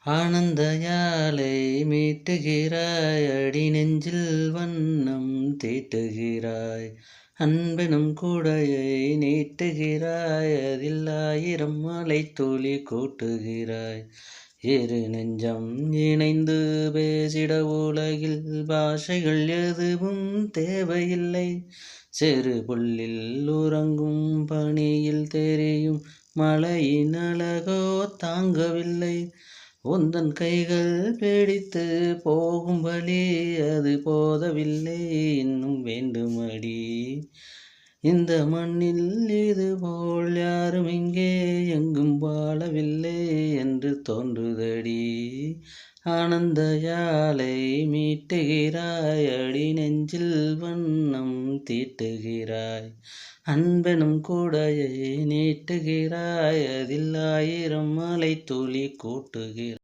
ஆனந்த யாழை மீட்டுகிறாய், அடி நெஞ்சில் வண்ணம் தீட்டுகிறாய். அன்பெனும் கூடையை நீட்டுகிறாய், அதில் 1000 மழைத்துளி கூட்டுகிறாய். இரு நெஞ்சம் இணைந்து பேசிட உலகில் பாஷைகள் எதுவும் தேவையில்லை. சிறு புல்லில் உறங்கும் பனியில் தெரியும் மழையின் அழகோ தாங்கவில்லை. உந்தன் கைகள் பிடித்து போகும் வழி அது போதவில்லை, இன்னும் வேண்டுமடி. இந்த மண்ணில் இதுபோல் யாரும் இங்கே எங்கும் வாழவில்லை என்று தோன்றுதடி. ஆனந்த யாழை மீட்டுகிறாய், அடி நெஞ்சில் வண்ணம் தீட்டுகிறாய். அன்பெனும் கூடையை நீட்டுகிறாய், அதில் 1000 மழைத்துளி கூட்டுகிறாய்.